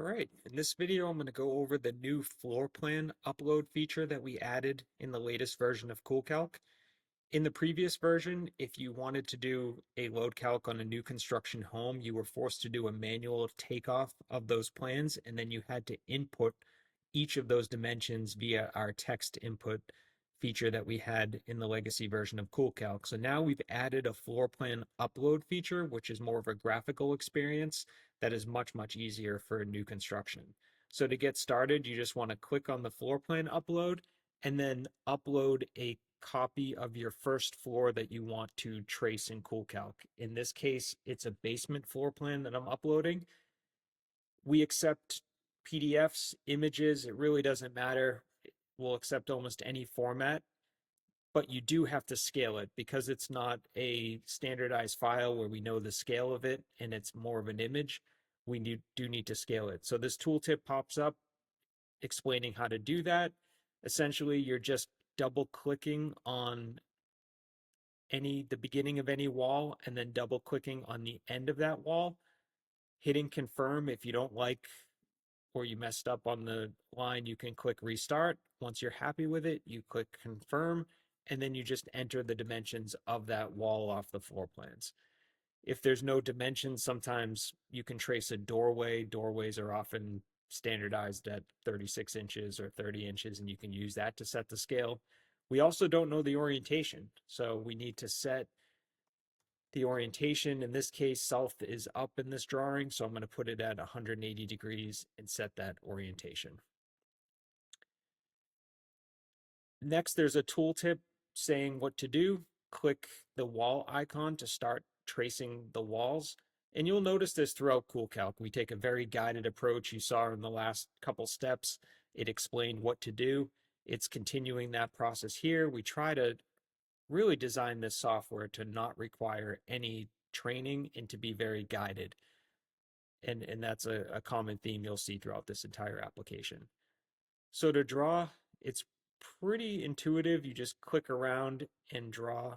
right, in this video, I'm going to go over the new floor plan upload feature that we added in the latest version of Cool Calc. In the previous version, if you wanted to do a load calc on a new construction home, you were forced to do a manual takeoff of those plans, and then you had to input each of those dimensions via our text input feature that we had in the legacy version of Cool Calc. So now we've added a floor plan upload feature, which is more of a graphical experience that is much, much easier for new construction. So to get started, you just want to click on the floor plan upload and then upload a copy of your first floor that you want to trace in Cool Calc. In this case, it's a basement floor plan that I'm uploading. We accept PDFs, images, it really doesn't matter. We'll accept almost any format, but you do have to scale it because it's not a standardized file where we know the scale of it and it's more of an image. We do need to scale it. So this tooltip pops up explaining how to do that. Essentially, you're just double clicking on the beginning of any wall and then double clicking on the end of that wall, hitting confirm. If you don't like or you messed up on the line, you can click restart. Once you're happy with it, you click confirm, and then you just enter the dimensions of that wall off the floor plans. If there's no dimensions, sometimes you can trace a doorway. Doorways are often standardized at 36 inches or 30 inches, and you can use that to set the scale. We also don't know the orientation, so we need to set the orientation. In this case, south is up in this drawing, so I'm going to put it at 180 degrees and set that orientation. Next, there's a tooltip saying what to do. Click the wall icon to start tracing the walls. And you'll notice this throughout Cool Calc. We take a very guided approach. You saw in the last couple steps, it explained what to do. It's continuing that process here. We try to really design this software to not require any training and to be very guided. And that's a common theme you'll see throughout this entire application. So to draw, it's pretty intuitive. You just click around and draw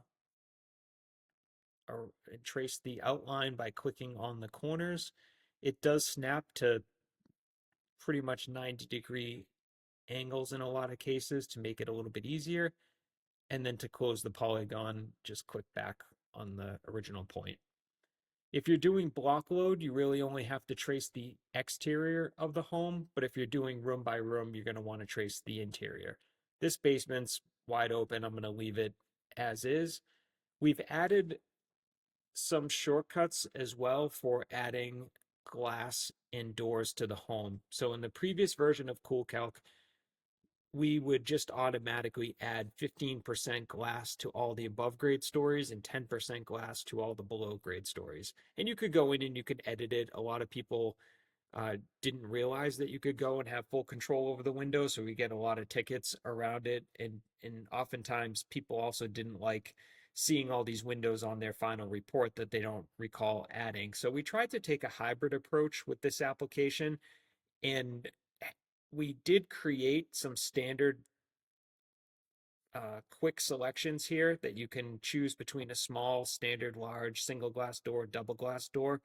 or trace the outline by clicking on the corners. It does snap to pretty much 90-degree angles in a lot of cases to make it a little bit easier. And then to close the polygon, just click back on the original point. If you're doing block load, you really only have to trace the exterior of the home, but if you're doing room by room, you're going to want to trace the interior. This basement's wide open. I'm going to leave it as is. We've added some shortcuts as well for adding glass and doors to the home. So in the previous version of Cool Calc, we would just automatically add 15% glass to all the above grade stories and 10% glass to all the below grade stories. And you could go in and you could edit it. A lot of people didn't realize that you could go and have full control over the window, so we get a lot of tickets around it. And oftentimes people also didn't like seeing all these windows on their final report that they don't recall adding. So we tried to take a hybrid approach with this application, and we did create some standard quick selections here that you can choose between a small, standard, large, single glass door, double glass door.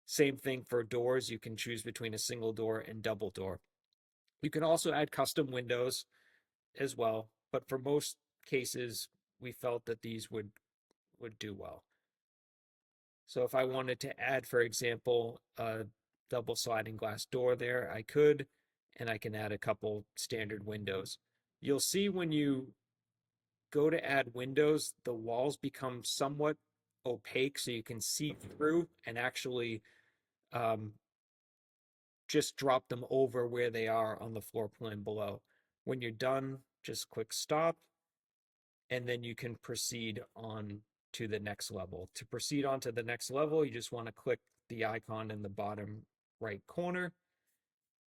Same thing for doors. You can choose between a single door and double door. You can also add custom windows as well, but for most cases, we felt that these would do well. So if I wanted to add, for example, a double sliding glass door there, I could, and I can add a couple standard windows. You'll see when you go to add windows, the walls become somewhat opaque so you can see through and actually just drop them over where they are on the floor plan below. When you're done, just click stop, and then you can proceed on to the next level. To proceed on to the next level, you just want to click the icon in the bottom right corner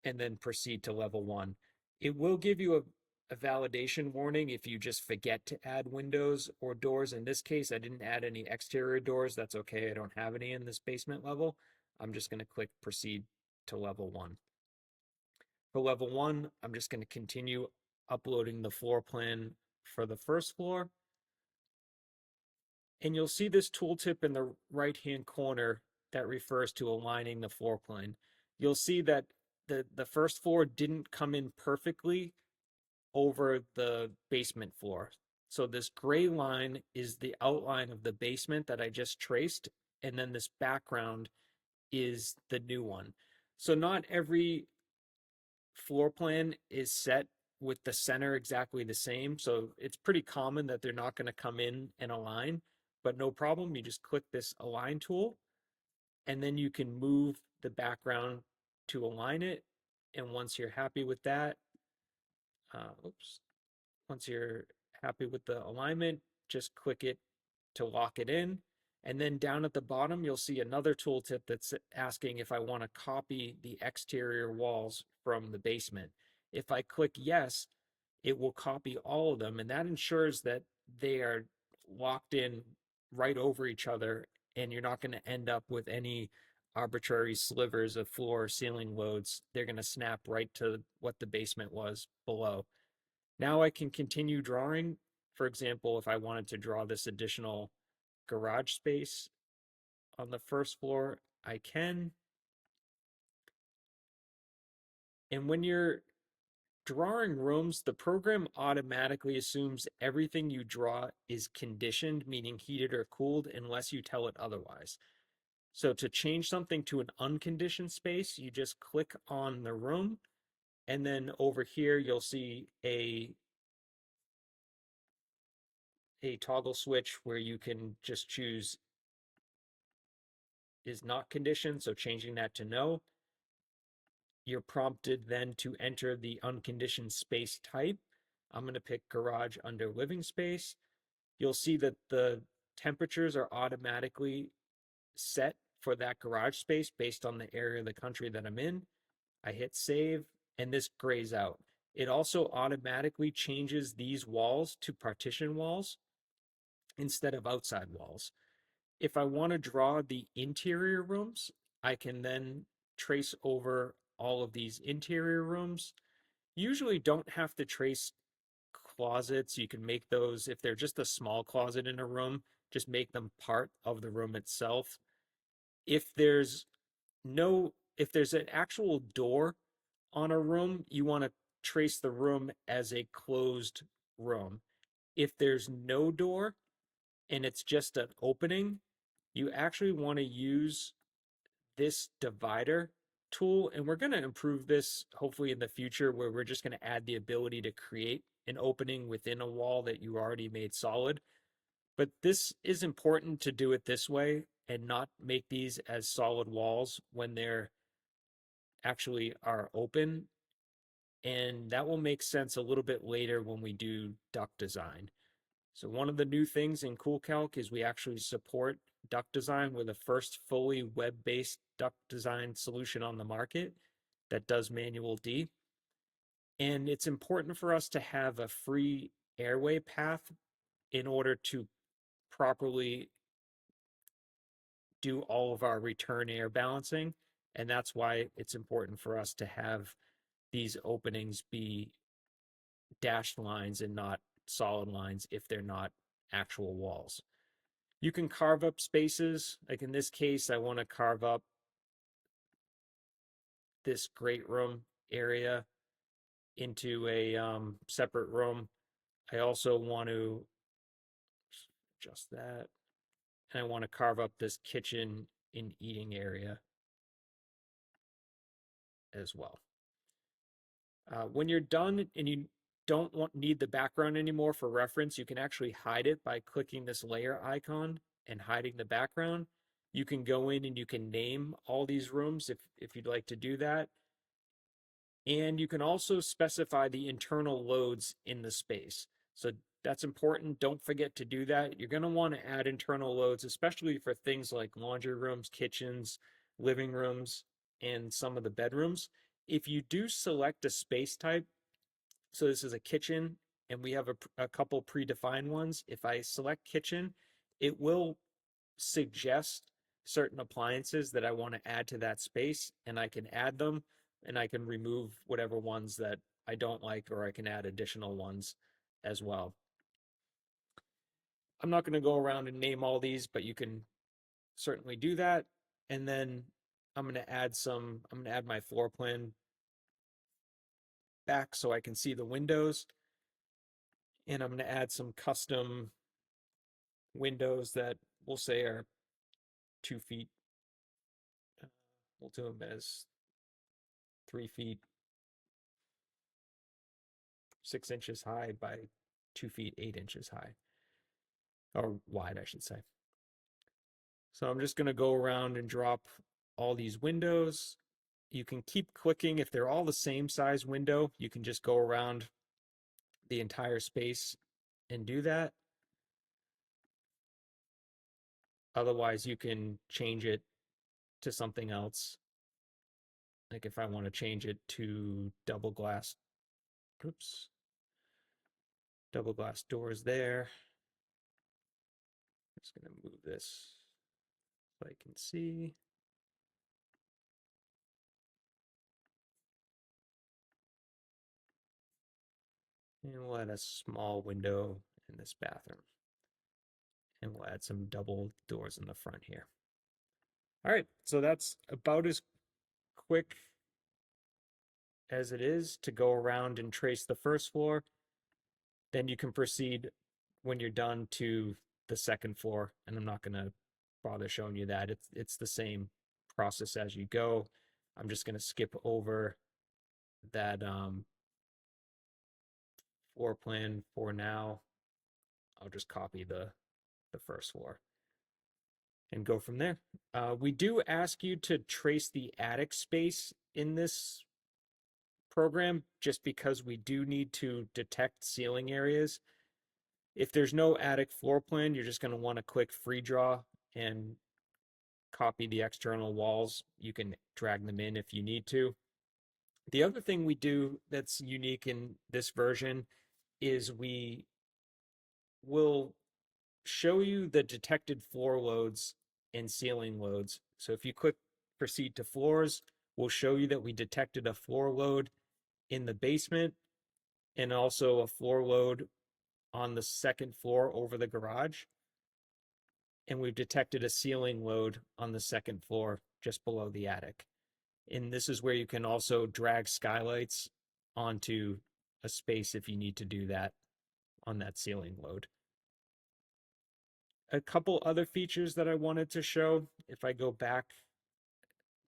and then proceed to level 1. It will give you a validation warning if you just forget to add windows or doors. In this case, I didn't add any exterior doors. That's okay. I don't have any in this basement level. I'm just going to click proceed to level 1. For level 1, I'm just going to continue uploading the floor plan for the first floor. And you'll see this tooltip in the right-hand corner that refers to aligning the floor plan. You'll see that the first floor didn't come in perfectly over the basement floor. So this gray line is the outline of the basement that I just traced, and then this background is the new one. So not every floor plan is set with the center exactly the same. So it's pretty common that they're not going to come in and align, but no problem. You just click this align tool, and then you can move the background to align it. And once you're happy with that, oops, once you're happy with the alignment, just click it to lock it in. And then down at the bottom, you'll see another tooltip that's asking if I want to copy the exterior walls from the basement. If I click yes, it will copy all of them, and that ensures that they are locked in right over each other, and you're not going to end up with any arbitrary slivers of floor or ceiling loads. They're going to snap right to what the basement was below. Now I can continue drawing. For example, if I wanted to draw this additional garage space on the first floor, I can. And when you're drawing rooms, the program automatically assumes everything you draw is conditioned, meaning heated or cooled, unless you tell it otherwise. So to change something to an unconditioned space, you just click on the room, and then over here you'll see a toggle switch where you can just choose is not conditioned, so changing that to no. You're prompted then to enter the unconditioned space type. I'm going to pick garage under living space. You'll see that the temperatures are automatically set for that garage space based on the area of the country that I'm in. I hit save, and this grays out. It also automatically changes these walls to partition walls instead of outside walls. If I want to draw the interior rooms, I can then trace over all of these interior rooms. Usually don't have to trace closets. You can make those, if they're just a small closet in a room, just make them part of the room itself. If there's if there's an actual door on a room, you want to trace the room as a closed room. If there's no door and it's just an opening, you actually want to use this divider tool, and we're going to improve this hopefully in the future, where we're just going to add the ability to create an opening within a wall that you already made solid. But this is important to do it this way and not make these as solid walls when they're actually are open, and that will make sense a little bit later when we do duct design. So one of the new things in Cool Calc is we actually support duct design. We're the first fully web-based duct design solution on the market that does manual D. And it's important for us to have a free airway path in order to properly do all of our return air balancing. And that's why it's important for us to have these openings be dashed lines and not solid lines if they're not actual walls. You can carve up spaces. Like in this case, I want to carve up this great room area into a separate room. I also want to adjust that. And I want to carve up this kitchen and eating area as well. When you're done and you don't need the background anymore for reference, you can actually hide it by clicking this layer icon and hiding the background. You can go in and you can name all these rooms if you'd like to do that. And you can also specify the internal loads in the space. So that's important. Don't forget to do that. You're going to want to add internal loads, especially for things like laundry rooms, kitchens, living rooms, and some of the bedrooms. If you do select a space type, so this is a kitchen and we have a couple predefined ones. If I select kitchen, it will suggest certain appliances that I want to add to that space, and I can add them, and I can remove whatever ones that I don't like, or I can add additional ones as well. I'm not going to go around and name all these, but you can certainly do that. And then I'm going to add my floor plan back so I can see the windows. And I'm going to add some custom windows that we'll say are 2 feet. Uh, we'll do them as 3 feet, 6 inches high by 2 feet, 8 inches high, or wide, I should say. So I'm just going to go around and drop all these windows. You can keep clicking. If they're all the same size window, you can just go around the entire space and do that. Otherwise, you can change it to something else. Like if I want to change it to double glass, oops, double glass doors there. I'm just going to move this so I can see. And we'll add a small window in this bathroom. And we'll add some double doors in the front here. All right, so that's about as quick as it is to go around and trace the first floor. Then you can proceed when you're done to the second floor. And I'm not going to bother showing you that. It's the same process as you go. I'm just going to skip over that floor plan for now. I'll just copy the first floor and go from there. We do ask you to trace the attic space in this program just because we do need to detect ceiling areas. If there's no attic floor plan, you're just going to want to click free draw and copy the external walls. You can drag them in if you need to. The other thing we do that's unique in this version is we will show you the detected floor loads and ceiling loads. So if you click proceed to floors, we'll show you that we detected a floor load in the basement and also a floor load on the second floor over the garage. And we've detected a ceiling load on the second floor just below the attic. And this is where you can also drag skylights onto a space if you need to do that on that ceiling load. A couple other features that I wanted to show, if I go back,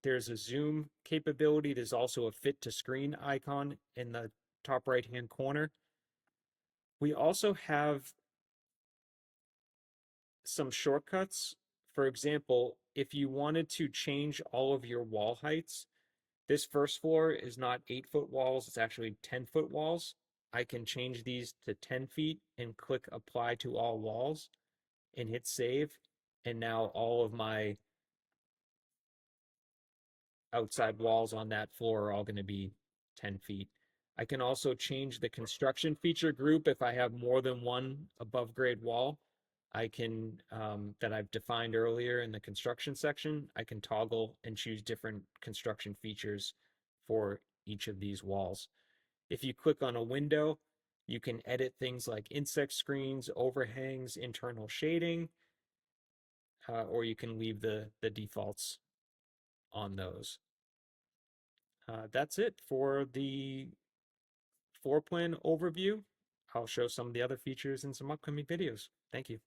there's a zoom capability. There's also a fit to screen icon in the top right hand corner. We also have some shortcuts. For example, if you wanted to change all of your wall heights, this first floor is not 8-foot walls, it's actually 10-foot walls. I can change these to 10 feet and click apply to all walls and hit save. And now all of my outside walls on that floor are all going to be 10 feet. I can also change the construction feature group if I have more than one above grade wall. I can, that I've defined earlier in the construction section, I can toggle and choose different construction features for each of these walls. If you click on a window, you can edit things like insect screens, overhangs, internal shading, or you can leave the defaults on those. That's it for the floor plan overview. I'll show some of the other features in some upcoming videos. Thank you.